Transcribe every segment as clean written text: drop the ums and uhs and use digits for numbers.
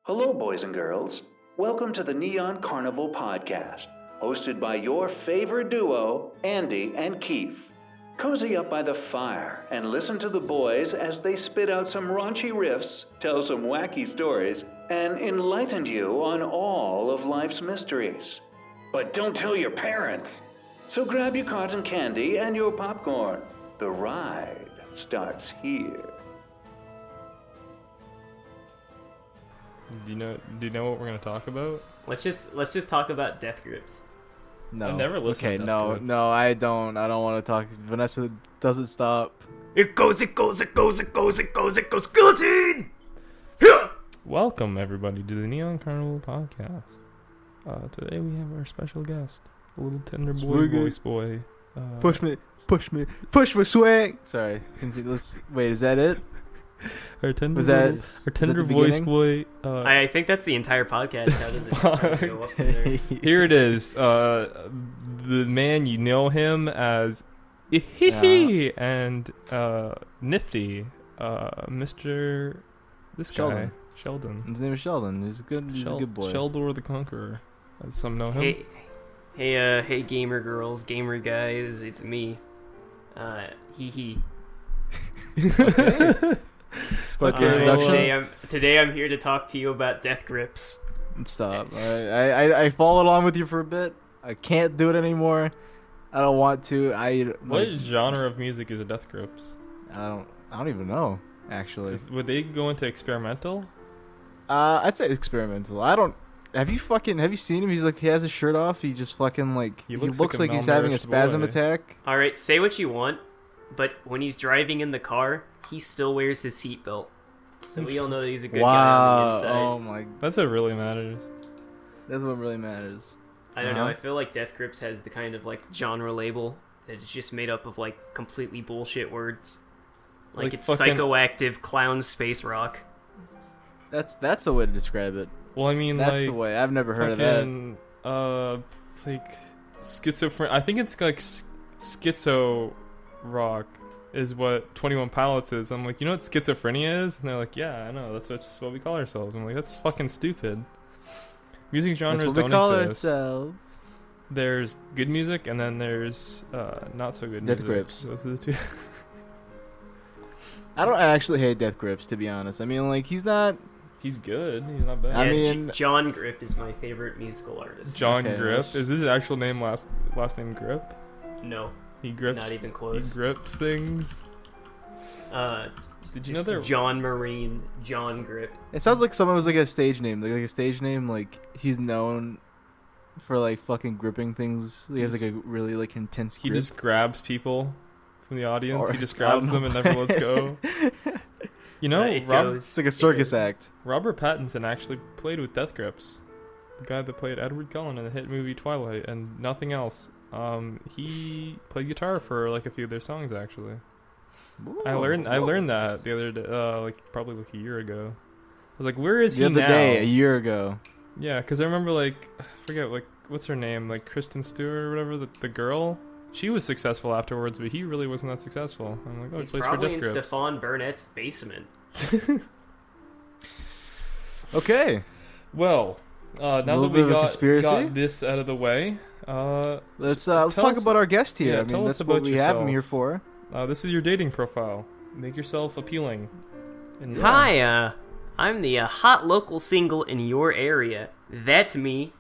Hello, boys and girls. Welcome to the Neon Carnival podcast, hosted by your favorite duo, Andy and Keith. Cozy up by the fire and listen to the boys as they spit out some raunchy riffs, tell some wacky stories, and enlighten you on all of life's mysteries. But don't tell your parents. So grab your cotton candy and your popcorn. The ride starts here. Do you know what we're gonna talk about? Let's just talk about death grips. No. I never listened to Death Grips. No, I don't want to talk. Vanessa doesn't stop. It goes, guillotine! Welcome everybody to the Neon Carnival podcast. Today we have our special guest, a little tender boy, voice boy. Push me, swing. Sorry. Wait, is that it? Our tender, our tender voice boy. I think that's the entire podcast. How does it go up there? Here it is. The man, you know him as and Nifty, Mr. This Sheldon. guy, Sheldon. His name is Sheldon. He's a good boy. Sheldon the Conqueror, as some know him. Hey, gamer girls, gamer guys, it's me. Okay. Today I'm here to talk to you about death grips. Stop. I followed along with you for a bit. I can't do it anymore. I don't want to. What genre of music is Death Grips? I don't even know, actually. Would they go into experimental? I'd say experimental. Have you seen him? He has his shirt off. He just fucking he looks like he's having a spasm attack. All right, say what you want, but when he's driving in the car, he still wears his seatbelt. So we all know that he's a good guy on the inside. Oh my. That's what really matters. That's what really matters. I don't know. I feel like Death Grips has the kind of genre label that is just made up of completely bullshit words. Like it's psychoactive clown space rock. That's the way to describe it. Well, I mean, that's the way. I've never heard of that. Schizophrenia. I think it's like schizo rock is what 21 Pilots is. I'm like, you know what schizophrenia is? And they're like, yeah, I know. That's just what we call ourselves. I'm like, that's fucking stupid. Music genres don't exist. Ourselves. There's good music, and then there's not so good music. Death Grips. Those are the two. I don't actually hate Death Grips, to be honest. I mean, he's not... He's good. He's not bad. I mean, John Grip is my favorite musical artist. John Grip? Is his actual name last name Grip? No. He grips. Not even close. He grips things. Did you know that John Marine, John Grip? It sounds like someone was a stage name, like a stage name. He's known for fucking gripping things. He has a really intense grip. He just grabs people from the audience. He just grabs them and never lets go. You know, it's like a circus act. Robert Pattinson actually played with Death Grips. The guy that played Edward Cullen in the hit movie Twilight and nothing else. He played guitar for a few of their songs actually. Ooh, I learned that the other day, probably a year ago. I was like, where is he now? The other day, a year ago. Yeah, because I remember I forget what's her name, Kristen Stewart or whatever, the girl. She was successful afterwards, but he really wasn't that successful. I'm like, he's he plays probably for Death in Grips. Stefan Burnett's basement. Okay. Well, now that we got this out of the way, let's talk about our guest here. Yeah, I mean, that's what we have him here for. This is your dating profile. Make yourself appealing. And, Hi, I'm the hot local single in your area. That's me.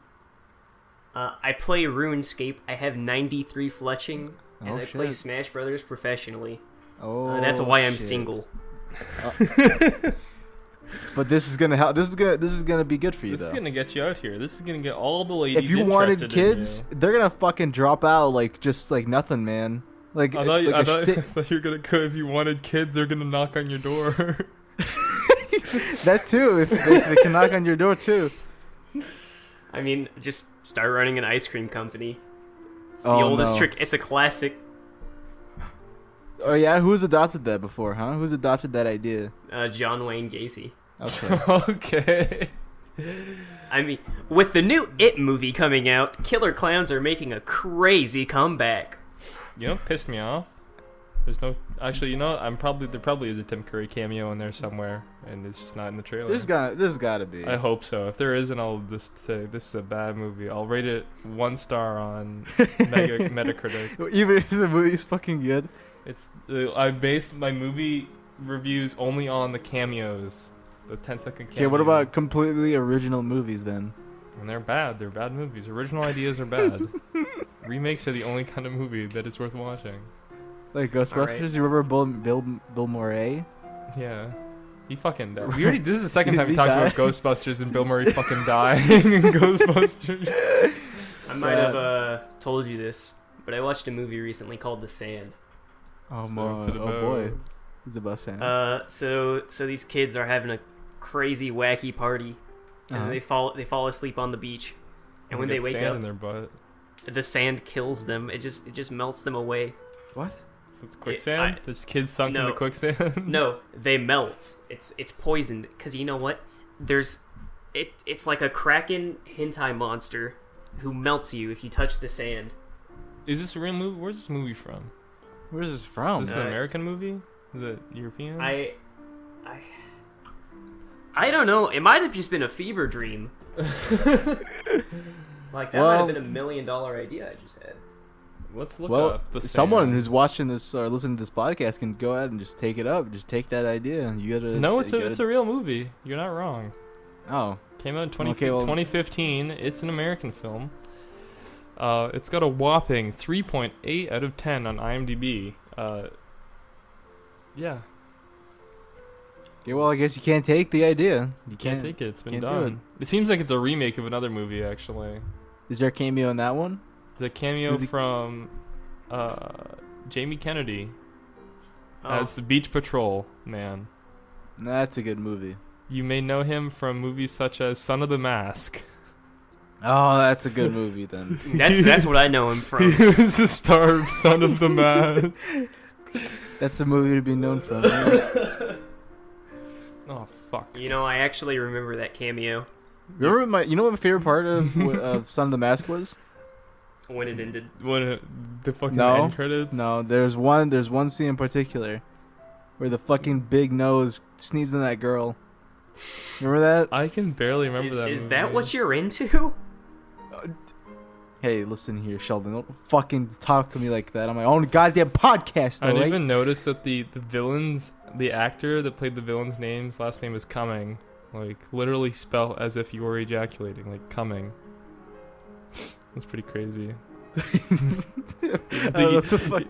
I play RuneScape. I have 93 fletching, and I play Smash Brothers professionally. That's why I'm single. But this is gonna help. This is gonna be good for you. This is gonna get you out here. This is gonna get all the ladies. If you wanted kids, they're gonna fucking drop out just like nothing, man. I thought you were gonna go. If you wanted kids, they're gonna knock on your door. That too. If they can knock on your door too. I mean, just start running an ice cream company. It's the oldest trick. It's a classic. Oh yeah, who's adopted that before, huh? Who's adopted that idea? John Wayne Gacy. Okay. Okay. I mean, with the new It movie coming out, killer clowns are making a crazy comeback. You know what pissed me off? There's no. Actually, there probably is a Tim Curry cameo in there somewhere, and it's just not in the trailer. There's gotta be. I hope so. If there isn't, I'll just say this is a bad movie. I'll rate it 1 star on Metacritic. Even if the movie's fucking good. I based my movie reviews only on the cameos, the 10-second cameos. Okay, what about completely original movies then? And they're bad. They're bad movies. Original ideas are bad. Remakes are the only kind of movie that is worth watching. Like Ghostbusters, right. You remember Bill Murray? Yeah. He fucking died. This is the second time we talked about Ghostbusters and Bill Murray fucking dying in Ghostbusters. I might have told you this, but I watched a movie recently called The Sand. Oh boy. It's about sand. So these kids are having a crazy wacky party, and they fall asleep on the beach, and when they wake up, in their butt. The sand kills them. It just melts them away. What? So it's quicksand? This kid sunk in the quicksand? No, they melt. It's poisoned because you know what? It's like a kraken hentai monster who melts you if you touch the sand. Is this a real movie? Where's this movie from? Where's this from? Is this an American movie? Is it European? I don't know. It might have just been a fever dream. Like that might have been $1 million idea I just had. Let's look up the someone who's watching this or listening to this podcast can go ahead and just take it up. Just take that idea. You gotta. No, it's a real movie. You're not wrong. Oh. Came out in 2015. It's an American film. It's got a whopping 3.8 out of 10 on IMDb. Yeah. Okay, well, I guess you can't take the idea. You can't take it. It's been done. It seems like it's a remake of another movie, actually. Is there a cameo in that one? There's a cameo from Jamie Kennedy as the Beach Patrol man. That's a good movie. You may know him from movies such as Son of the Mask. Oh, that's a good movie then. That's what I know him from. He was the star of Son of the Mask. That's a movie to be known from. Oh fuck! You know, I actually remember that cameo. Remember you know what my favorite part of Son of the Mask was? When it ended. The fucking end credits? No, there's one scene in particular where the fucking big nose sneezes on that girl. Remember that? I can barely remember that. Is that what you're into? Hey, listen here, Sheldon. Don't fucking talk to me like that on my own goddamn podcast. I didn't even notice that the villains, the actor that played the villain's last name is Cumming. Like, literally spelled as if you were ejaculating. Like, Cumming. That's pretty crazy.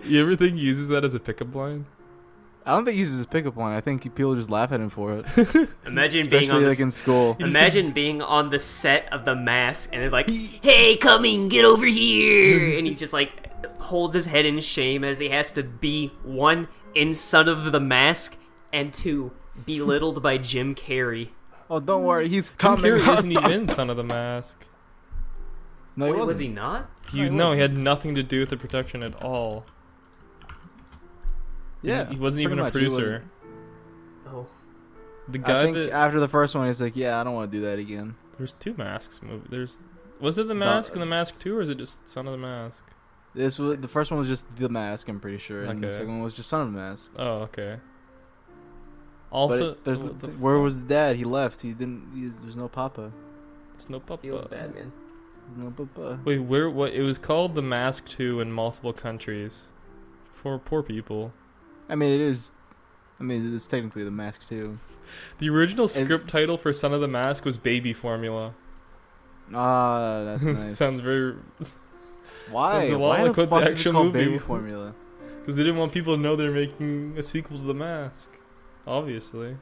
You ever think he uses that as a pickup line? I don't think he uses his pickup line. I think people just laugh at him for it. Imagine being on in school. Imagine being on the set of The Mask and they're like, "Hey, Cumming, get over here!" and he just like holds his head in shame as he has to be 1 in Son of the Mask and 2 belittled by Jim Carrey. Oh, don't worry, he's Jim coming. Carrey isn't even in Son of the Mask. No, Wait, was he not? He had nothing to do with the production at all. Yeah, he wasn't even a producer. Oh, the guy. I think after the first one, he's like, "Yeah, I don't want to do that again." There's 2 Masks movies. Was it The Mask and The Mask 2, or is it just Son of the Mask? The first one was just The Mask, I'm pretty sure, and the second one was just Son of the Mask. Oh, okay. Also, where was the dad? He left. There's no Papa. There's no Papa. Feels bad, man. No Papa. Wait, what? It was called The Mask 2 in multiple countries for poor people. I mean, it is. I mean, it is technically The Mask too. The original script title for Son of the Mask was Baby Formula. Ah, that's nice. Sounds very. Why? Sounds a lot Why like the what fuck the is it actual called movie Baby Formula? Because they didn't want people to know they're making a sequel to The Mask. Obviously.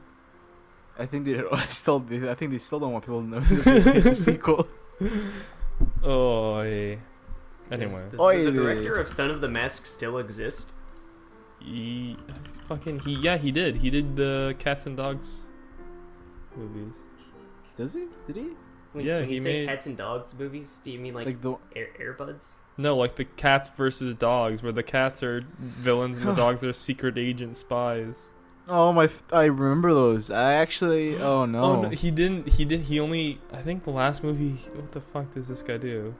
I think they still don't want people to know they're making a sequel. Oh, yeah. Anyway. Does the director of Son of the Mask still exist? He did. He did the Cats and Dogs movies. Does he? Did he? When you say Cats and Dogs movies, do you mean like the Airbuds? No, like the cats versus dogs, where the cats are villains and the dogs are secret agent spies. Oh my! I remember those. I actually. Oh no. Oh no, he didn't. He only. I think the last movie. What the fuck does this guy do?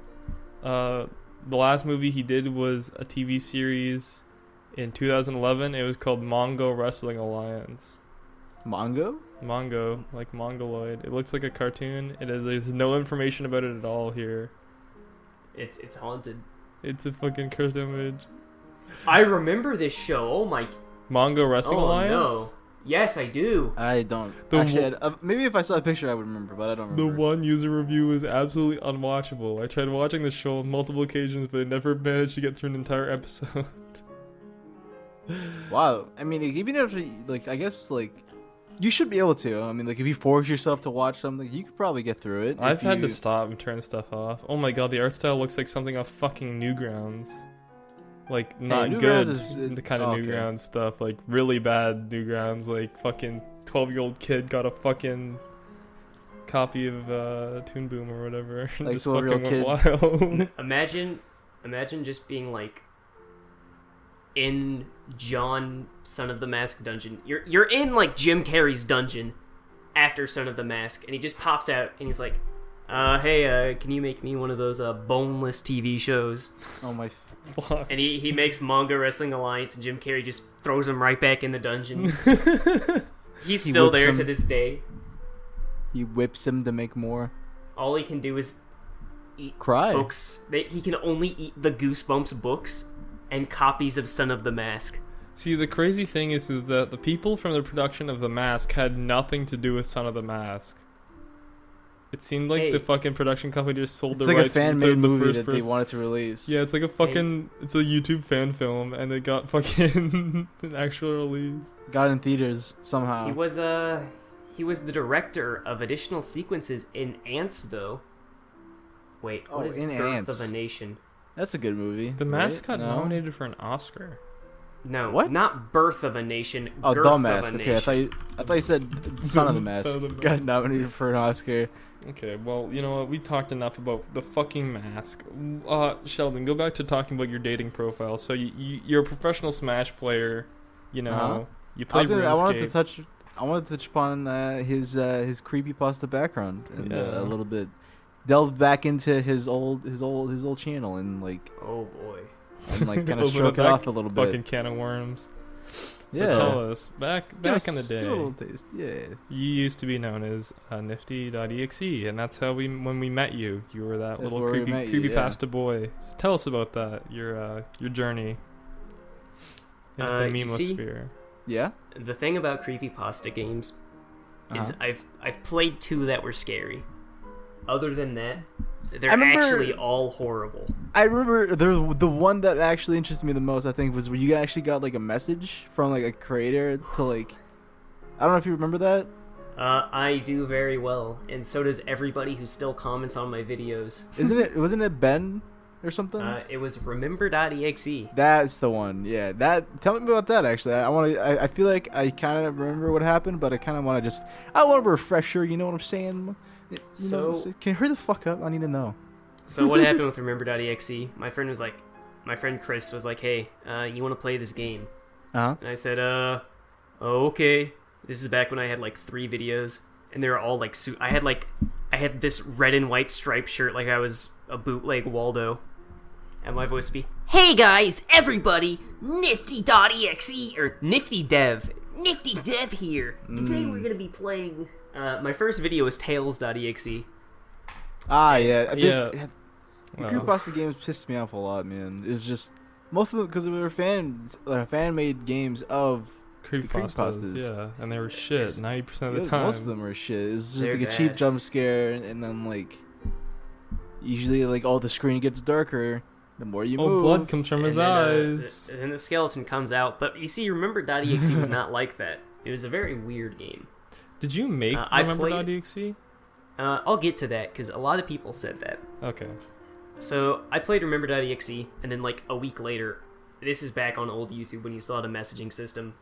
The last movie he did was a TV series In 2011, it was called Mongo Wrestling Alliance. Mongo, like Mongoloid. It looks like a cartoon. There's no information about it at all here. It's haunted. It's a fucking cursed image. I remember this show. Oh my. Mongo Wrestling Alliance? No. Yes, I do. I don't. Maybe if I saw a picture, I would remember, but I don't remember. The one user review was absolutely unwatchable. I tried watching the show on multiple occasions, but I never managed to get through an entire episode. Wow. I mean, even if, I guess, you should be able to. I mean, if you force yourself to watch something, you could probably get through it. I've had to stop and turn stuff off. Oh my god, the art style looks like something off fucking Newgrounds. Not good. The kind of Newgrounds stuff. Really bad Newgrounds. Fucking 12-year-old kid got a fucking copy of Toon Boom or whatever. Just fucking went wild. Imagine just being in John Son of the Mask dungeon. You're in Jim Carrey's dungeon after Son of the Mask, and he just pops out and he's like, hey, can you make me one of those boneless TV shows? Oh my fuck. And he makes Mongo Wrestling Alliance, and Jim Carrey just throws him right back in the dungeon. He's still there to this day. He whips him to make more. All he can do is eat cry books. He can only eat the Goosebumps books and copies of Son of the Mask. See, the crazy thing is that the people from the production of The Mask had nothing to do with Son of the Mask. It seemed like the fucking production company just sold the rights. It's like a fan-made movie that they wanted to release. Yeah, it's like it's a YouTube fan film, and they got fucking an actual release. Got in theaters somehow. He was the director of additional sequences in Ants, though. Wait, what is Birth Ants of a Nation? That's a good movie. The Mask got nominated for an Oscar. No, what? Not Birth of a Nation. Oh, Girth The Mask. Of a Okay, Nation. I thought you said Son of the Mask. Got nominated for an Oscar. Okay, well, you know what? We talked enough about the fucking Mask. Sheldon, go back to talking about your dating profile. So you're a professional Smash player. You know, you play RuneScape. I wanted to touch upon his creepypasta background and a little bit delve back into his old channel and oh boy, and kind of stroke it off a little bit. Fucking can of worms. So yeah. Tell us, back in the day, a little taste. Yeah. You used to be known as NiftyDEV, and that's how when we met you. You were that little creepypasta boy. So tell us about that. Your journey into the memosphere. Yeah. The thing about creepypasta games is I've played 2 that were scary. Other than that, they're actually all horrible. I remember the one that actually interested me the most, I think, was where you actually got a message from a creator to I don't know if you remember that. I do very well, and so does everybody who still comments on my videos. Wasn't it Ben or something? It was Remember.exe. That's the one. Yeah, tell me about that actually. I feel like I kind of remember what happened, but I kind of want to I want a refresher, you know what I'm saying? Can you hurry the fuck up? I need to know. So what happened with Remember.exe? My friend Chris was like, hey, you want to play this game? And I said, oh, okay. This is back when I had 3 videos, and they were all I had this red and white striped shirt like I was a bootleg Waldo. And my voice would be, hey guys, everybody, NiftyDEV, or NiftyDEV. NiftyDEV here. Today we're going to be playing... my first video was Tails.exe. Yeah. Yeah. Creepypasta games pissed me off a lot, man. It's just most of them because they were fan-made games of creepypastas. Yeah, and they were shit 90% of the time. Most of them were shit. It's just a cheap jump scare, and then usually the screen gets darker the more you move. Blood comes from his eyes, and the skeleton comes out. But you see, Remember.exe was not like that. It was a very weird game. Did you make Remember.exe? I'll get to that, because a lot of people said that. Okay. So, I played Remember.exe, and then a week later, this is back on old YouTube when you still had a messaging system.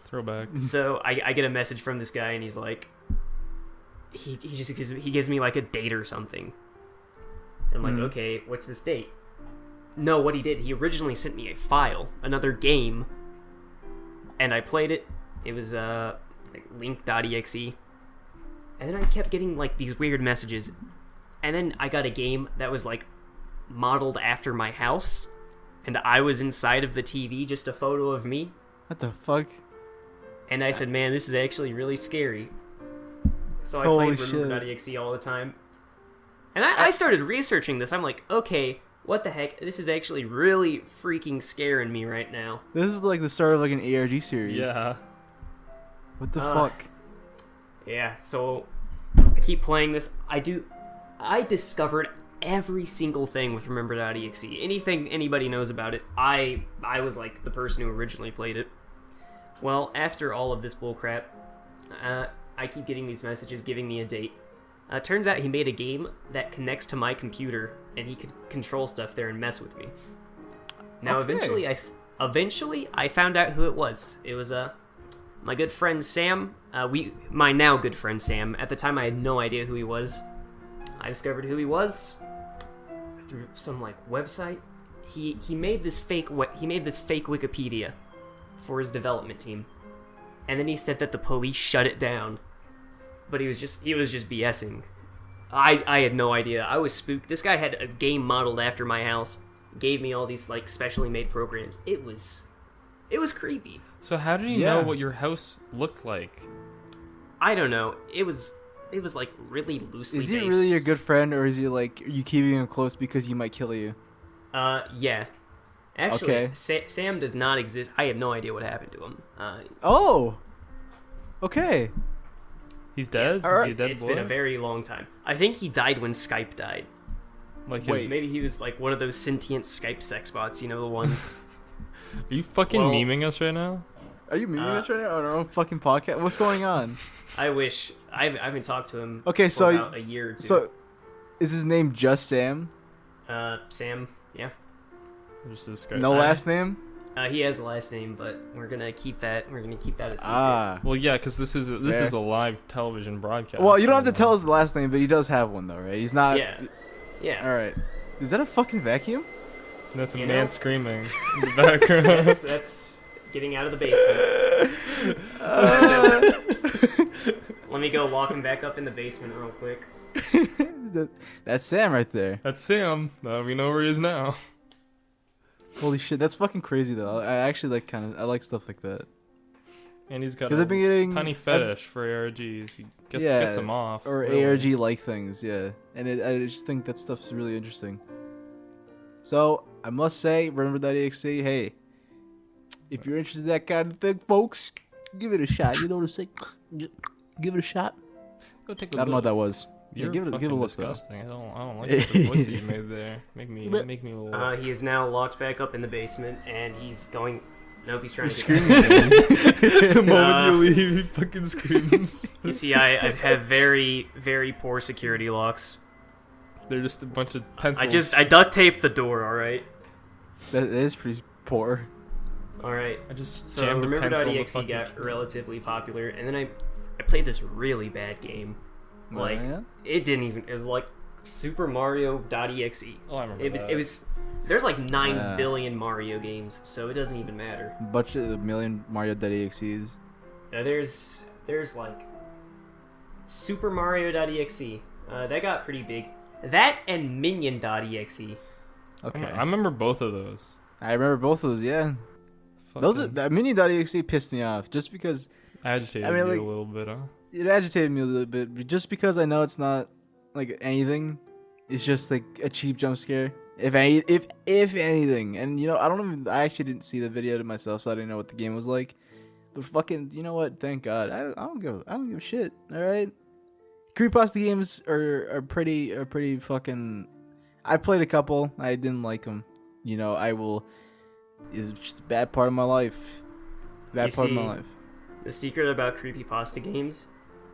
Throwback. So, I get a message from this guy, and he's like... He gives me a date or something. I'm like, okay, what's this date? No, what he did, he originally sent me a file, another game, and I played it. It was, link.exe, and then I kept getting these weird messages, and then I got a game that was modeled after my house, and I was inside of the TV, just a photo of me. What the fuck? And I said, man, this is actually really scary. So I Holy played shit. Remember.exe all the time. And I started researching this. I'm like, okay, what the heck? This is actually really freaking scaring me right now. This is like the start of like an ARG series. Yeah. What the fuck? Yeah, so I keep playing this. I discovered every single thing with Remember.exe. Anything anybody knows about it, I was like the person who originally played it. Well, after all of this bullcrap, I keep getting these messages giving me a date. Turns out he made a game that connects to my computer, and he could control stuff there and mess with me. Now, Okay. eventually, I found out who it was. It was my good friend Sam. My now good friend Sam. At the time, I had no idea who he was. I discovered who he was through some like website. He made this fake Wikipedia for his development team, and then he said that the police shut it down. But he was just BSing. I had no idea. I was spooked. This guy had a game modeled after my house. Gave me all these like specially made programs. It was creepy. So how did you know what your house looked like? I don't know. It was like really loosely Is he based. really your good friend, or is he like, are you keeping him close because he might kill you? Yeah. Actually, Okay. Sam does not exist. I have no idea what happened to him. Oh. Okay. He's dead? Alright. Is he a dead It's boy? been a very long time. I think he died when Skype died. Like Wait. Maybe he was like one of those sentient Skype sex bots, you know, the ones. Are you fucking Well- memeing us right now? Are you meeting us right now on our own fucking podcast? What's going on? I wish. I haven't talked to him Okay, for so about a year or two. So, is his name just Sam? Sam, yeah. Just this guy. No last name? He has a last name, but we're gonna keep that a secret. Ah. Well, yeah, because this is Fair. a live television broadcast. Well, you don't have to tell us the last name, but he does have one though, right? He's not. Yeah. All right. Is that a fucking vacuum? That's a You man know? screaming in the background. That's getting out of the basement. Let me go walk him back up in the basement real quick. That's Sam right there. That's Sam. We know where he is now. Holy shit, that's fucking crazy though. I actually I like stuff like that. And he's got 'Cause a I've been getting- tiny fetish for ARGs. He gets them off. Or really. ARG like things, yeah. And I just think that stuff's really interesting. So I must say, Remember.exe, hey, if you're interested in that kind of thing, folks, give it a shot. You know what I'm saying? Give it a shot. Go take I don't know what that was. Yeah, You're give it a fucking look though. disgusting. I don't like the voice that you made there. Make me a little. He is now locked back up in the basement, and he's going. Nope, he's trying to Screaming. The moment you leave, he fucking screams. You see, I have very, very poor security locks. They're just a bunch of pencils. I duct taped the door. All right. That is pretty poor. All right. I just So jammed a pencil in the Remember.exe fucking- got relatively popular, and then I played this really bad game. Like Yeah? it didn't even. It was like Super Mario.exe. Oh, I remember that. It was. There's like 9 Yeah. billion Mario games, so it doesn't even matter. Bunch of a million Mario.exes. Now there's like Super Mario.exe. That got pretty big. That and Minion.exe. Okay. I remember both of those. I remember both of those, yeah. Those are, Fucking that Mini.exe pissed me off just because agitated I mean, you like- a little bit, huh? it agitated me a little bit, but just because I know it's not like anything. It's just like a cheap jump scare. If anything, and you know, I actually didn't see the video to myself, so I didn't know what the game was like. But fucking, you know what? Thank God. I don't give a shit. All right. Creepypasta games are pretty fucking. I played a couple. I didn't like them. You know, it's just a bad part of my life. Bad You part of my see, life. The secret about creepypasta games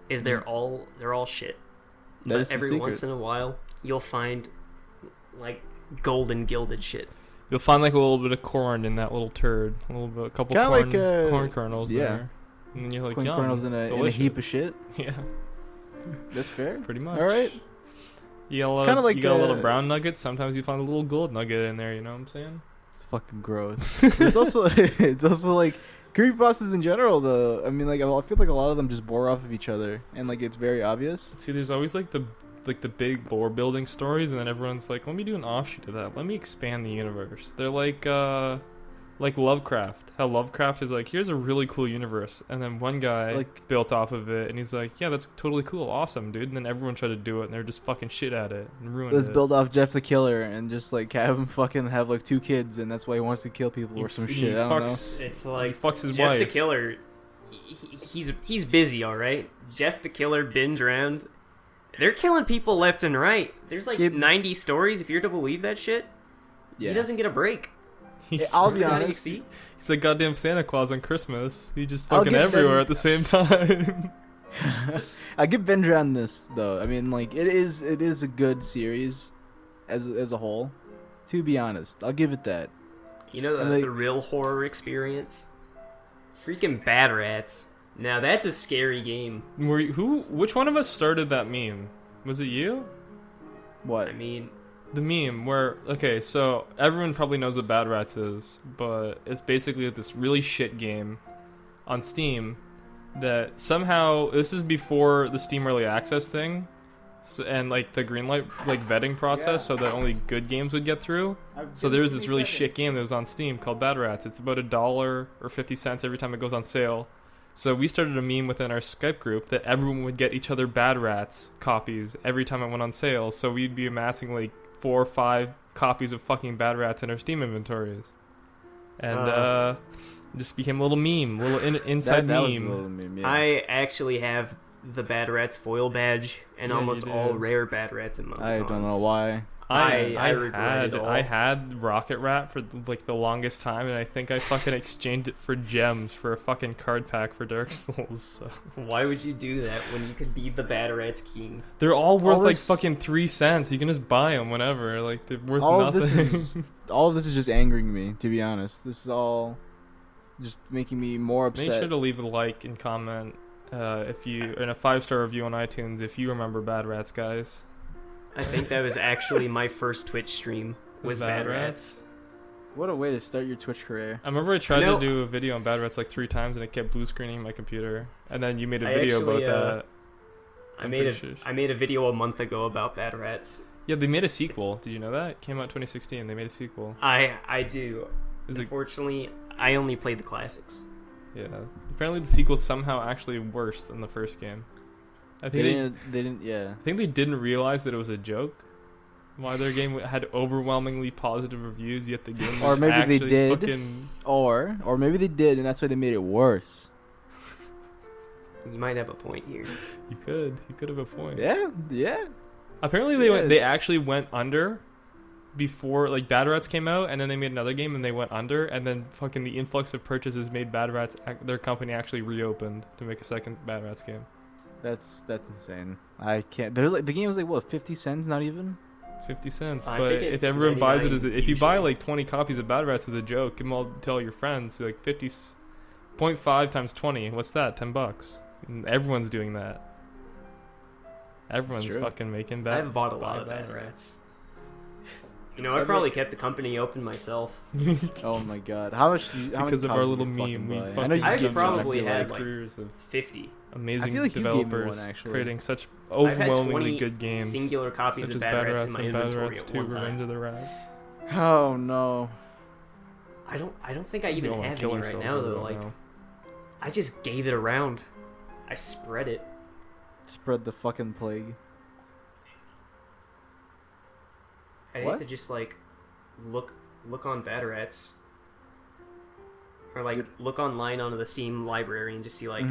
is they're all shit. That But is the every secret. once in a while, you'll find like golden gilded shit. You'll find like a little bit of corn in that little turd. A couple Kinda corn, like, corn kernels yeah. there. And then you're like, Corn yum, kernels in a delicious. heap of shit. Yeah, That's fair. pretty much. All right. You got a It's lot kinda of, like, you got a little brown nugget. Sometimes you find a little gold nugget in there. You know what I'm saying? It's fucking gross. It's also like creepypastas in general though. I mean, like I feel like a lot of them just bore off of each other, and like it's very obvious. See, there's always like the like the big lore building stories, and then everyone's like, let me do an offshoot of that. Let me expand the universe. They're like Lovecraft. How Lovecraft is like, here's a really cool universe, and then one guy built off of it, and he's like, yeah, that's totally cool, awesome, dude. And then everyone tried to do it, and they're just fucking shit at it and ruined it. Let's build off Jeff the Killer and just like have him fucking have like 2 kids, and that's why he wants to kill people or some shit. I don't know. It's like he fucks his Jeff wife. the Killer. He's busy, all right. Jeff the Killer binge around. They're killing people left and right. There's like 90 stories if you're to believe that shit. Yeah. He doesn't get a break. I'll be honest. He's like goddamn Santa Claus on Christmas. He just fucking everywhere at the same time. I give binge around this though. I mean, like it is a good series as a whole. To be honest, I'll give it that. You know the real horror experience? Freaking Bad Rats. Now that's a scary game. Which one of us started that meme? Was it you? What? I mean, the meme where, okay, so everyone probably knows what Bad Rats is, but it's basically this really shit game on Steam that somehow, this is before the Steam Early Access thing, and like the greenlight like vetting process, so that only good games would get through. So there was this really shit game that was on Steam called Bad Rats. It's about $1 or 50 cents every time it goes on sale. So we started a meme within our Skype group that everyone would get each other Bad Rats copies every time it went on sale. So we'd be amassing like 4 or 5 copies of fucking Bad Rats in our Steam inventories, and it just became a little meme, inside meme. Was a little meme, yeah. I actually have the Bad Rats foil badge and almost all rare Bad Rats in my I don't know why. I regret it all. I had Rocket Rat for like the longest time, and I think I fucking exchanged it for gems for a fucking card pack for Dark Souls. So. Why would you do that when you could be the Bad Rats king? They're all worth like fucking 3 cents. You can just buy them whenever. Like they're worth nothing. All of this is just angering me, to be honest. This is all just making me more upset. Make sure to leave a like and comment if you and a 5-star review on iTunes if you remember Bad Rats, guys. I think that was actually my first Twitch stream, was Bad Rats. What a way to start your Twitch career. I remember I tried to do a video on Bad Rats like 3 times, and it kept blue screening my computer. And then you made a video about that. I made a video a month ago about Bad Rats. Yeah, they made a sequel. Did you know that? It came out 2016. They made a sequel. I do. Unfortunately, I only played the classics. Yeah. Apparently the sequel's somehow actually worse than the first game. I think they didn't. Yeah. I think they didn't realize that it was a joke. Why their game had overwhelmingly positive reviews, yet the game was or maybe actually they did, fucking... or maybe they did, and that's why they made it worse. You might have a point here. You could have a point. Yeah. Apparently they actually went under before like Bad Rats came out, and then they made another game and they went under, and then fucking the influx of purchases made Bad Rats their company actually reopened to make a second Bad Rats game. That's insane. I can't. They're like, the game was like what, 50 cents? Not even. It's 50 cents. But if everyone buys it if you buy like 20 copies of Bad Rats as a joke, give them all to all your friends. Like 50.5 times 20. What's that? $10. And everyone's doing that. Everyone's fucking making Bad. I've bought a lot of Bad Rats. You know, I probably kept the company open myself. Oh my god, how much? Because of our little meme, I probably had like 50. Amazing I feel like developers creating such overwhelmingly good games. Singular copies of Bad Rats in my inventory at one time. Revenge of the Rat. Oh no. I don't think I even have any right now though. Like, I just gave it around. I spread it. Spread the fucking plague. I need to just like look on Bad Rats, or like look online onto the Steam library and just see like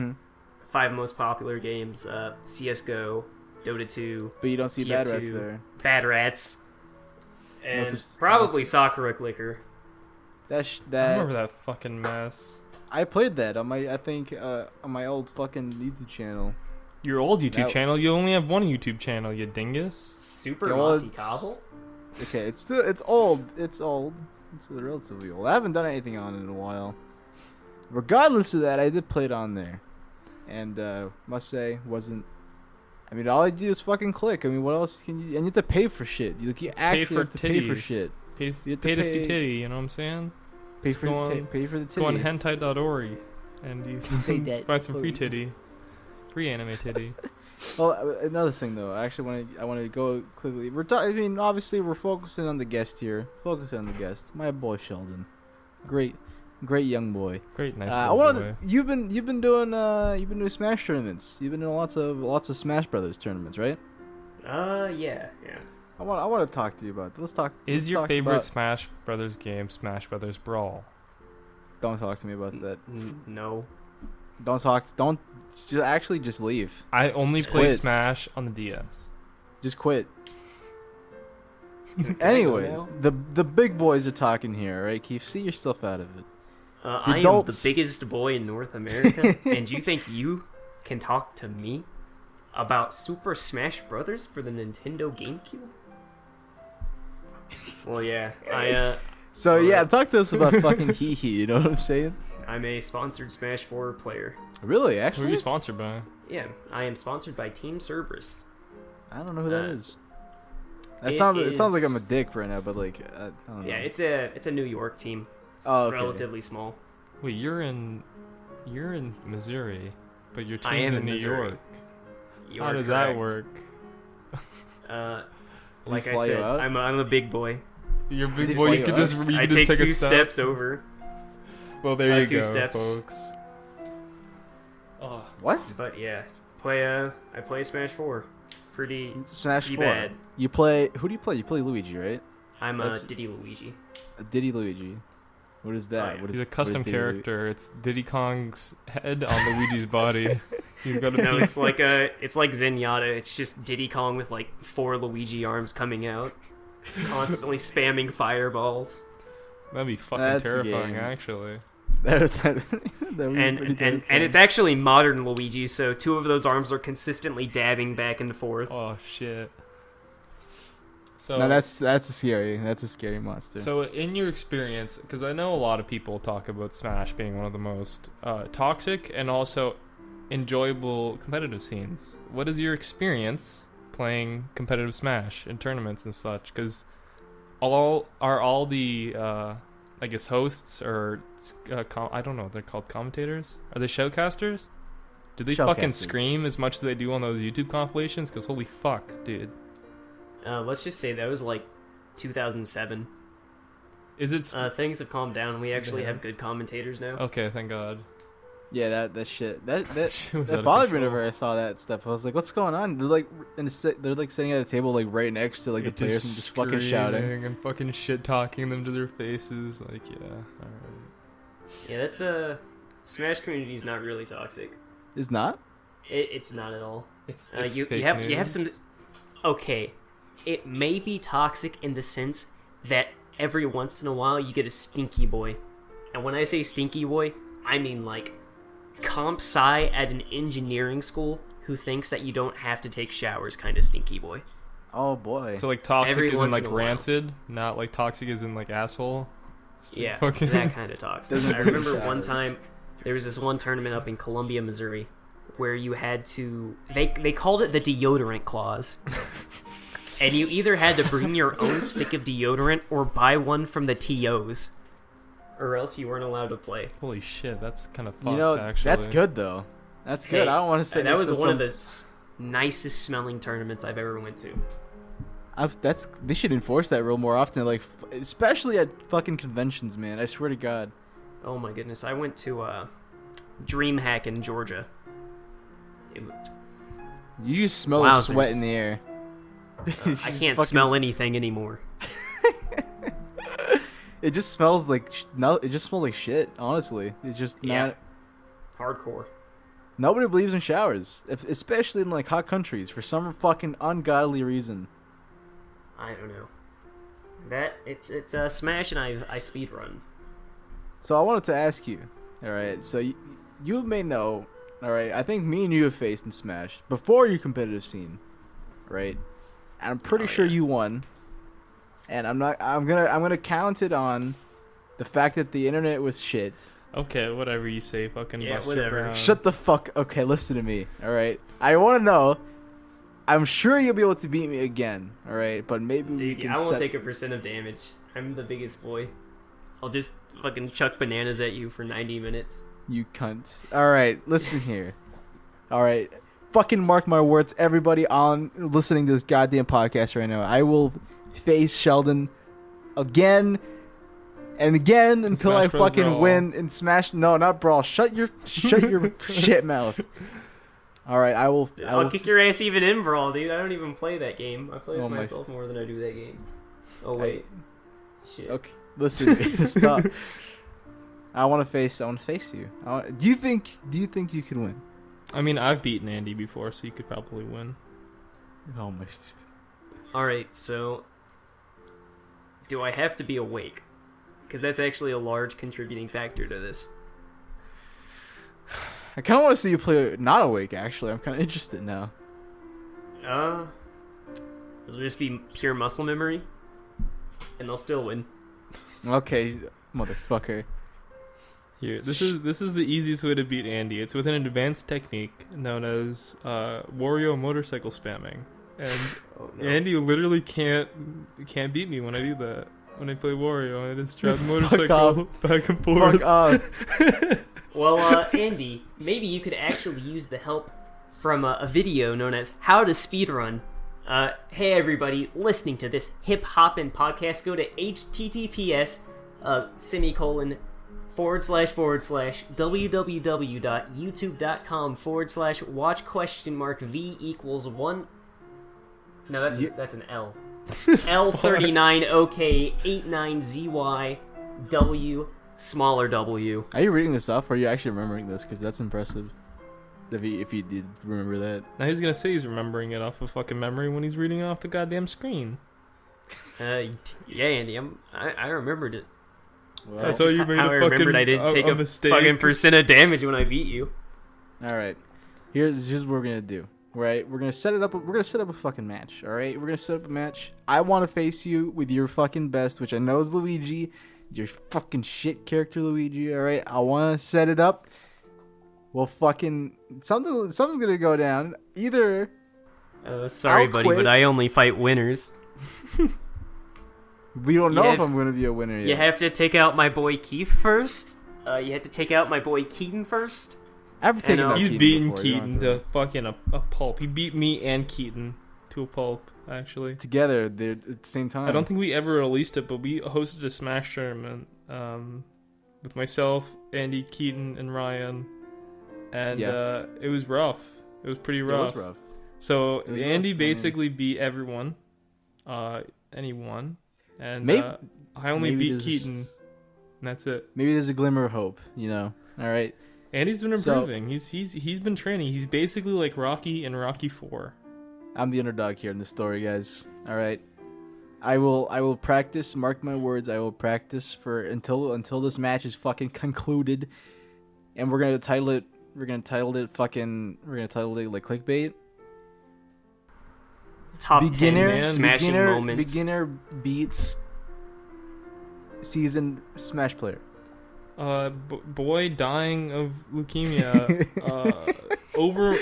5 most popular games: CS:GO, Dota 2. But you don't see TF2, Bad Rats there. Bad Rats, and probably Sakura Clicker. That I remember that fucking mess. I played that on my on my old fucking YouTube channel. Your old YouTube channel? You only have one YouTube channel, you dingus. Super Mossy Cobble? Okay, it's old. It's relatively old. I haven't done anything on it in a while. Regardless of that, I did play it on there, and must say wasn't. I mean, all I do is fucking click. I mean, what else can you? And you have to pay for shit. You actually have to pay for shit. Pay to see titty. You know what I'm saying? Pay for the titty. Go on hentai.org and you can find some free titty, free anime titty. Well, another thing though, I want to go quickly. I mean, obviously we're focusing on the guest here. Focusing on the guest, my boy Sheldon, great young boy. Great, nice I little wanted boy. you've been doing Smash tournaments. You've been doing lots of Smash Brothers tournaments, right? Yeah. I want to talk to you about. Let's talk. Is let's your talk favorite about- Smash Brothers game Smash Brothers Brawl? Don't talk to me about that. No. Don't talk. Don't. Just leave. I only Just play quit. Smash on the DS. Just quit. Can I go Anyways, now? the big boys are talking here, right? Keith, see yourself out of it. I am the adults- biggest boy in North America, and you think you can talk to me about Super Smash Brothers for the Nintendo GameCube? Well, yeah, So Alright. yeah, talk to us about fucking Hee Hee. You know what I'm saying? I'm a sponsored Smash 4 player. Really? Who are Actually, you sponsored by? Yeah, I am sponsored by Team Cerberus. I don't know who that Uh, is. It it sounds like is- I'm a dick right now, but like I don't know. Yeah, it's a New York team. It's Oh, okay. relatively small. Wait, you're in Missouri, but your I team's am in in New Missouri. York. You How are does correct. that work? Like I fly you said, out? I'm a big boy. You're big Did boy. you You could take just us? you I could just take take two a step. steps over. Well, there you two go, steps. folks. Oh, What? But yeah, I play Smash 4. It's pretty Smash pretty 4. bad. You play? Who do you play? You play Luigi, right? I'm That's- Diddy Luigi. Diddy Luigi. What is that? yeah. What is, he's a what is custom Diddy Luigi? character. It's Diddy Kong's head on Luigi's body. He's got a No, it's like Zenyatta. It's just Diddy Kong with like 4 Luigi arms coming out, constantly spamming fireballs. That'd be fucking That's a terrifying, game. actually. that would be And pretty and terrifying. it's actually modern Luigi, so 2 of those arms are consistently dabbing back and forth. Oh shit. So No, that's a scary monster. So in your experience, because I know a lot of people talk about Smash being one of the most toxic and also enjoyable competitive scenes. What is your experience playing competitive Smash in tournaments and such? Because all the I guess hosts or I don't know, they're called commentators. Are they shoutcasters? Do they fucking Shoutcasters. scream as much as they do on those YouTube compilations? Because holy fuck, dude. Let's just say that was like 2007. Is it? Things have calmed down. We actually Yeah. have good commentators now. Okay, thank God. yeah, that shit that Shit was out that of bothered me control. whenever I saw that stuff. I was like, what's going on? They're like they're like sitting at a table like right next to like the It players and just fucking shouting. screaming and fucking shit talking them to their faces. Like, yeah, alright. Yeah, that's Smash community is not really toxic. Is not? It's not at all. It's You fake have news. some. Okay, it may be toxic in the sense that every once in a while you get a stinky boy, and when I say stinky boy, I mean like comp sci at an engineering school who thinks that you don't have to take showers, kind of stinky boy. Oh boy. So like toxic Every is in once like in a while. rancid, not like toxic is in like asshole. Just like Yeah, fucking- that kind of toxic. Doesn't I remember take one showers. time there was this one tournament up in Columbia, Missouri, where you had to they called it the deodorant clause. And you either had to bring your own stick of deodorant or buy one from the TOs, or else you weren't allowed to play. Holy shit, that's kind of fucked. You know, actually. that's good though. That's good. Hey, I don't want to say that was one of the nicest smelling tournaments I've ever went to. They should enforce that rule more often, like especially at fucking conventions, man. I swear to God. Oh my goodness, I went to DreamHack in Georgia. You just smell the Wowzers. sweat in the air. I can't smell anything anymore. It just smells like no. It just smells like shit. Honestly, it's just Yeah. not. Hardcore. Nobody believes in showers, especially in like hot countries, for some fucking ungodly reason. I don't know. It's Smash and I speedrun. So I wanted to ask you. All right, so you may know. All right, I think me and you have faced in Smash before your competitive scene, right? And I'm pretty Oh, sure yeah. you won. And I'm gonna count it on the fact that the internet was shit. Okay, whatever you say, fucking Yeah, Buster whatever. Brown. Shut the fuck. Okay, listen to me. All right. I want to know. I'm sure you'll be able to beat me again. All right, but maybe we Dude, can. I won't set- take a % of damage. I'm the biggest boy. I'll just fucking chuck bananas at you for 90 minutes. You cunt. All right, listen here. All right. fucking mark my words, everybody on listening to this goddamn podcast right now. I will face Sheldon again and again until I fucking Brawl. win and smash. No, not brawl. Shut your shit mouth. All right, I'll kick your ass even in Brawl, dude. I don't even play that game. I play with my myself more than I do that game. Oh wait, shit. Okay, listen, stop. I want to face you. Do you think you can win? I mean, I've beaten Andy before, so you could probably win. Oh my. All right, so do I have to be awake? Because that's actually a large contributing factor to this. I kind of want to see you play not awake. Actually, I'm kind of interested now. It'll just be pure muscle memory, and they'll still win. Okay, motherfucker. Here, this is the easiest way to beat Andy. It's with an advanced technique known as Wario motorcycle spamming, and Andy literally can't beat me when I do that. When I play Wario, I just drive the motorcycle back and forth. Fuck off. Well, Andy, maybe you could actually use the help from a video known as How to Speedrun. Hey everybody, listening to this hip-hoppin' podcast, go to https www.youtube.com/watch?v=1. No, that's an L. L39OK89ZYW smaller W. Are you reading this off, or are you actually remembering this? Because that's impressive. If you did remember that. Now he's gonna say he's remembering it off of fucking memory when he's reading it off the goddamn screen. Yeah, Andy, I remembered it. Well, That's how you made I remembered I didn't take a mistake. fucking percent of damage when I beat you. All right. Here's what we're gonna do. Right, we're gonna set it up. We're gonna set up a fucking match. All right, we're gonna set up a match. I want to face you with your fucking best, which I know is Luigi. Your fucking shit character, Luigi. All right, I want to set it up. Well, fucking something's gonna go down. Either. Sorry, I'll buddy, quit. but I only fight winners. We don't know if I'm gonna be a winner yet. You have to take out my boy Keith first. You have to take out my boy Keaton first. I've taken out He's Keaton beaten before, you don't Keaton have to fucking a pulp. He beat me and Keaton to a pulp, actually. together. They're at the same time. I don't think we ever released it, but we hosted a Smash tournament with myself, Andy, Keaton, and Ryan. And it was rough. It was pretty rough. It was rough. So It was Andy rough. basically beat everyone. Anyone. And Maybe- I only maybe beat there's- Keaton. And that's it. Maybe there's a glimmer of hope. You know. All right. Andy's been So- improving. He's been training. He's basically like Rocky in Rocky 4. I'm the underdog here in this story, guys. All right. I will practice. Mark my words. I will practice for until this match is fucking concluded, and we're gonna title it. We're gonna title it like clickbait. Top 10 man. smashing moments. Beginner beats seasoned Smash player. Boy dying of leukemia,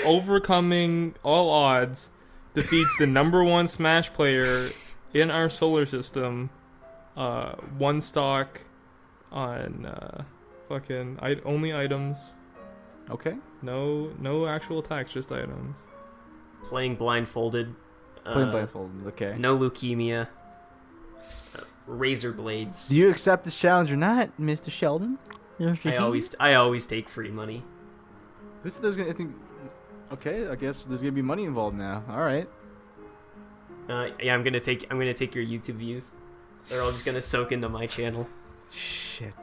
overcoming all odds, defeats the #1 Smash player in our solar system, one stock on fucking only items, Okay. no actual attacks, just items. Playing blindfolded. Playing blindfolded. Okay. No leukemia. Razor blades. Do you accept this challenge or not, Mr. Sheldon? I always take free money. There's gonna. I think. Okay. I guess there's gonna be money involved now. All right. Yeah, I'm gonna take your YouTube views. They're all just gonna soak into my channel. Shit.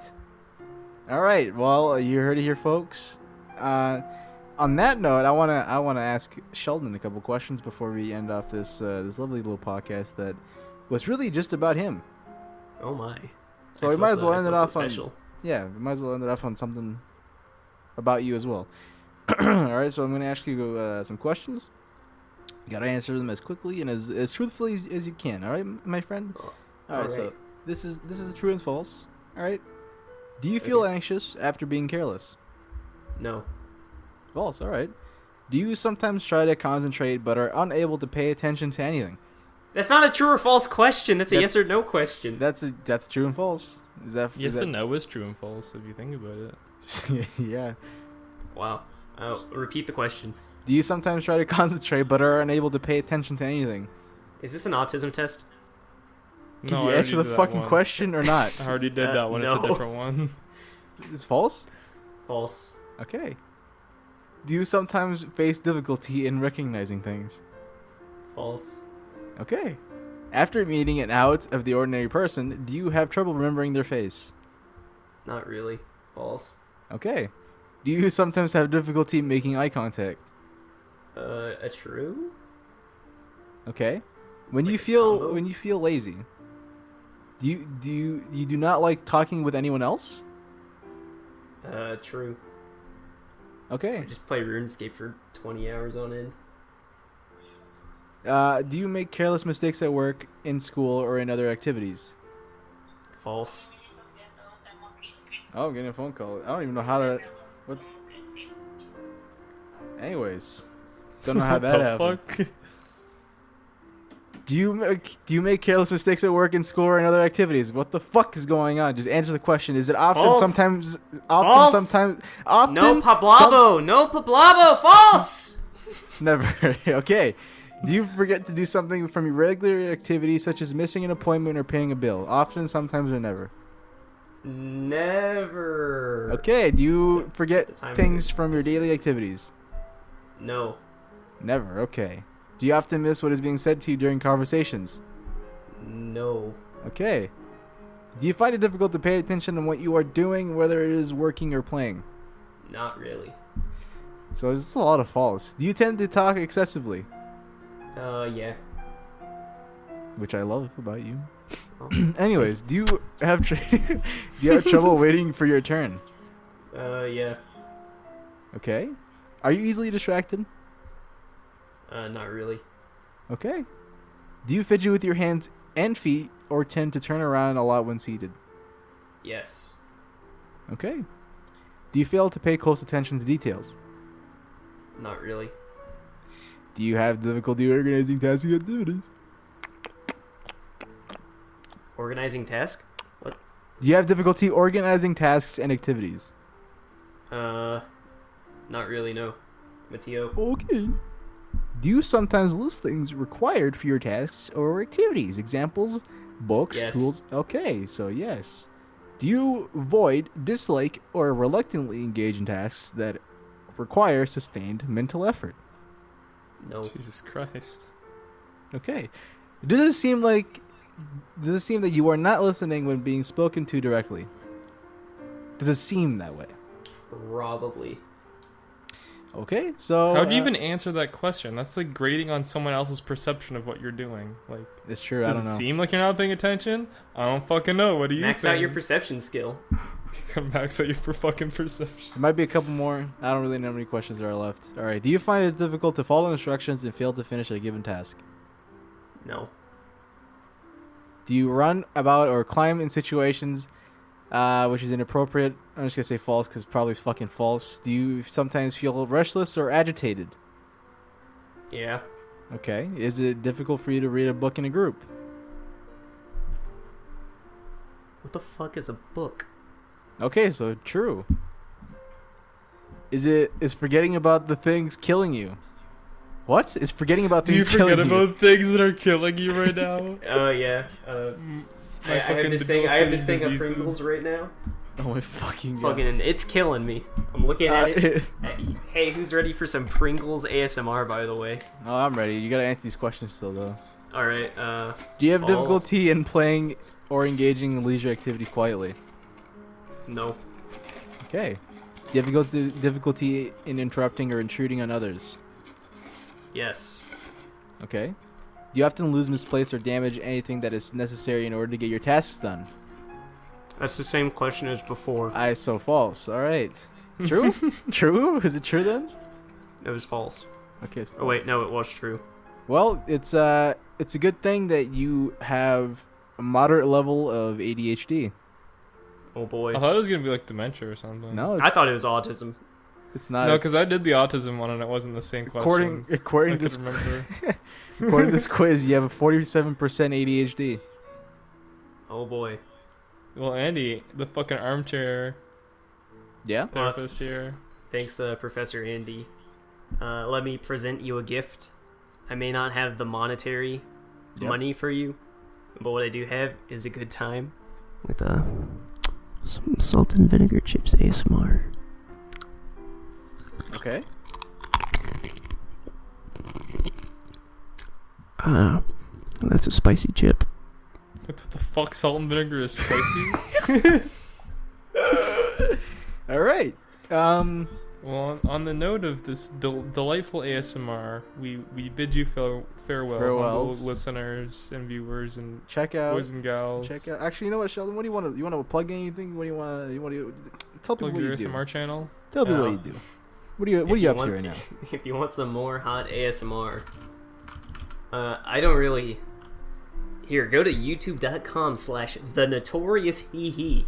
All right. Well, you heard it here, folks. On that note, I wanna ask Sheldon a couple questions before we end off this lovely little podcast that was really just about him. Oh my. So I we feel might as well I end it feel so off on. special. Yeah, we might as well end it off on something about you as well. All right. So I'm gonna ask you some questions. You gotta answer them as quickly and as truthfully as you can. All right, my friend. All right. So this is a true and false. All right. Do you feel anxious after being careless? No. False. All right. Do you sometimes try to concentrate but are unable to pay attention to anything? That's not a true or false question. That's a yes or no question. That's true and false. Is that Yes and no is true and false if you think about it. yeah. Wow. Repeat the question. Do you sometimes try to concentrate but are unable to pay attention to anything? Is this an autism test? Can No, you I already answer the did that fucking one. question or not? I already did that one. It's no. a different one. It's false? False. Okay. Do you sometimes face difficulty in recognizing things? False. Okay. After meeting an out of the ordinary person, do you have trouble remembering their face? Not really. False. Okay. Do you sometimes have difficulty making eye contact? A true? Okay. When Like you a feel combo? lazy, you do not like talking with anyone else? True. Okay. I just play RuneScape for 20 hours on end. Do you make careless mistakes at work, in school, or in other activities? False. Oh, I'm getting a phone call. I don't even know how that. What? Anyways, don't know how What that the happened. fuck? Do you make careless mistakes at work, in school, or in other activities? What the fuck is going on? Just answer the question. Is it often? False. Sometimes. False. Sometimes. Often. No Pablabo! No Pablabo! False! Never. Okay. Do you forget to do something from your regular activities, such as missing an appointment or paying a bill? Often, sometimes, or never. Never. Okay. Do you So, forget the time things of it. from your daily activities? No. Never. Okay. Do you often miss what is being said to you during conversations? No. Okay. Do you find it difficult to pay attention on what you are doing, whether it is working or playing? Not really. So there's a lot of false. Do you tend to talk excessively? Yeah. Which I love about you. Oh. Anyways, do you have do you have trouble waiting for your turn? Yeah. Okay. Are you easily distracted? Not really. Okay. Do you fidget with your hands and feet or tend to turn around a lot when seated? Yes. Okay. Do you fail to pay close attention to details? Not really. Do you have difficulty organizing tasks and activities? Organizing task? What? Do you have difficulty organizing tasks and activities? Not really, no. Mateo. Okay. Do you sometimes list things required for your tasks or activities? Examples, books, Yes. tools. Okay, so yes. Do you avoid, dislike, or reluctantly engage in tasks that require sustained mental effort? No. Jesus Christ. Okay. Does it seem that you are not listening when being spoken to directly? Does it seem that way? Probably. Okay, so How do you even answer that question? That's like grading on someone else's perception of what you're doing. Like, It's true. I does don't it know. seem like you're not paying attention? I don't fucking know. What do you Max think? out your perception skill. Max out your fucking perception. There might be a couple more. I don't really know how many questions there are left. All right. Do you find it difficult to follow instructions and fail to finish a given task? No. Do you run about or climb in situations which is inappropriate? I'm just gonna say false because probably fucking false. Do you sometimes feel restless or agitated? Yeah. Okay. Is it difficult for you to read a book in a group? What the fuck is a book? Okay, so true. Is forgetting about the things killing you? What? Is forgetting about Do you things killing forget you? about things that are killing you right now? Oh yeah. My I have fucking this thing. I have this thing of debilitating Pringles diseases. right now. Oh my fucking god. Fucking, it's killing me. I'm looking at it. Hey, who's ready for some Pringles ASMR? By the way. Oh, I'm ready. You gotta answer these questions still, though. All right. Do you have Oh. difficulty in playing or engaging in leisure activities quietly? No. Okay. Do you have difficulty in interrupting or intruding on others? Yes. Okay. Do you often lose, misplace, or damage anything that is necessary in order to get your tasks done? That's the same question as before. So false. All right. True? True? Is it true then? It was false. Okay. It's Oh wait, false. no, it was true. Well, it's a good thing that you have a moderate level of ADHD. Oh boy. I thought it was gonna be like dementia or something. No, I thought it was autism. It's not. No, because I did the autism one and it wasn't the same question. According I to this could remember. according to this quiz, you have a 47% ADHD. Oh boy. Well, Andy, the fucking armchair Yeah. therapist here. Thanks, Professor Andy. let me present you a gift. I may not have the monetary money for you, but what I do have is a good time with some salt and vinegar chips ASMR. Okay. That's a spicy chip. What the fuck? Salt and vinegar is spicy? All right. Well, on the note of this delightful ASMR, we bid you farewell, Farewells. humble listeners and viewers and Check out. boys and gals. Check out. Actually, you know what, Sheldon? What do you want to? You want to plug anything? What do you want? You want to tell people Plug what your you do? ASMR channel. Tell people what you do. What are you up to right now? If you want some more hot ASMR, I don't really. Here, go to youtube.com/thenotorioushehe,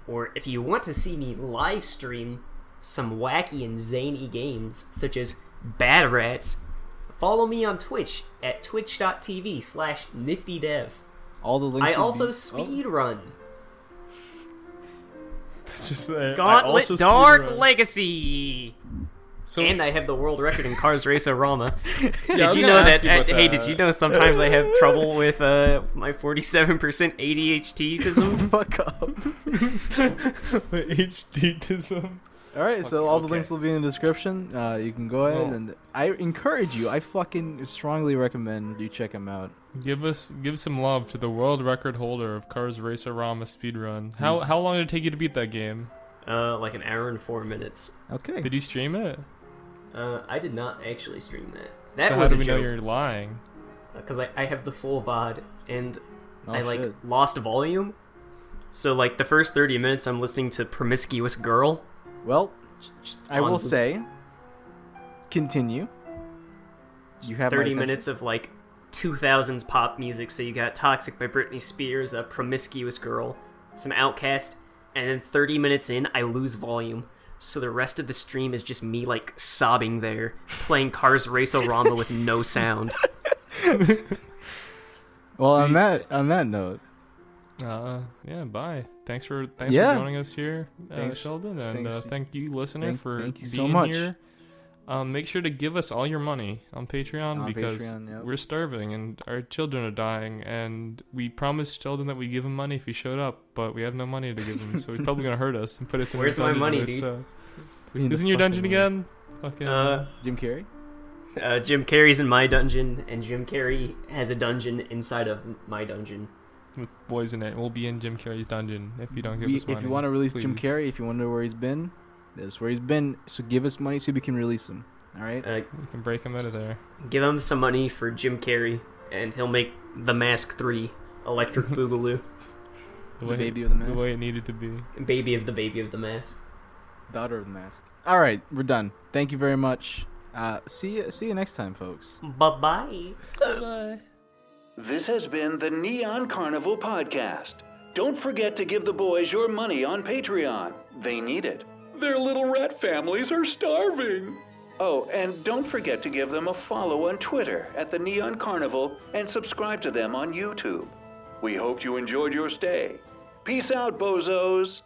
or if you want to see me live stream some wacky and zany games such as Bad Rats, follow me on Twitch at twitch.tv/NiftyDEV. All the links. I also speedrun. It's just Gauntlet Dark Legacy. So, And I have the world record in Cars Race-O-Rama. I Did was you gonna know ask that? you about Hey, that. did you know sometimes I have trouble with my 47% ADHD-tism? Fuck up. HD-tism. All right, so all the okay. links will be in the description. You can go ahead Well- and I encourage you. I fucking strongly recommend you check them out. Give some love to the world record holder of Cars Racer-Rama speedrun. How long did it take you to beat that game? Like an hour and 4 minutes. Okay. Did you stream it? I did not actually stream that. That So was how a do we know joke. you're lying? Because I have the full VOD, and Oh, I shit. lost volume. So the first 30 minutes I'm listening to Promiscuous Girl. Well, Just I on will loop. say, continue. You have 30 my minutes of 2000s pop music. So you got Toxic by Britney Spears, a Promiscuous Girl, some Outkast, and then 30 minutes in I lose volume. So the rest of the stream is just me sobbing there, playing Cars Race-O-Rama with no sound. Well, See- on that note, Yeah, bye. Thanks for Yeah. joining us here, Thanks. Sheldon, and Thanks. thank you, listener, for thank you being so much. here. Make sure to give us all your money on Patreon On because Patreon, yep. we're starving and our children are dying, and we promised Sheldon that we'd give him money if he showed up, but we have no money to give him, so he's probably gonna hurt us and put us in. Where's a my dungeon money, with, dude? Isn't your dungeon again? Fucking. Jim Carrey? Jim Carrey's in my dungeon, and Jim Carrey has a dungeon inside of my dungeon. With boys in it. We'll be in Jim Carrey's dungeon if you don't give us money. If you want to release Jim please. Carrey, if you wonder where he's been, that's where he's been. So give us money so we can release him. All right? We can break him out of there. Give him some money for Jim Carrey, and he'll make The Mask 3, Electric Boogaloo, The baby of the mask. The way it needed to be. Baby of the Mask. Daughter of the mask. All right, we're done. Thank you very much. See you next time, folks. Bye-bye. Bye. This has been the Neon Carnival Podcast. Don't forget to give the boys your money on Patreon. They need it. Their little rat families are starving. Oh, and don't forget to give them a follow on Twitter at the Neon Carnival and subscribe to them on YouTube. We hope you enjoyed your stay. Peace out, bozos.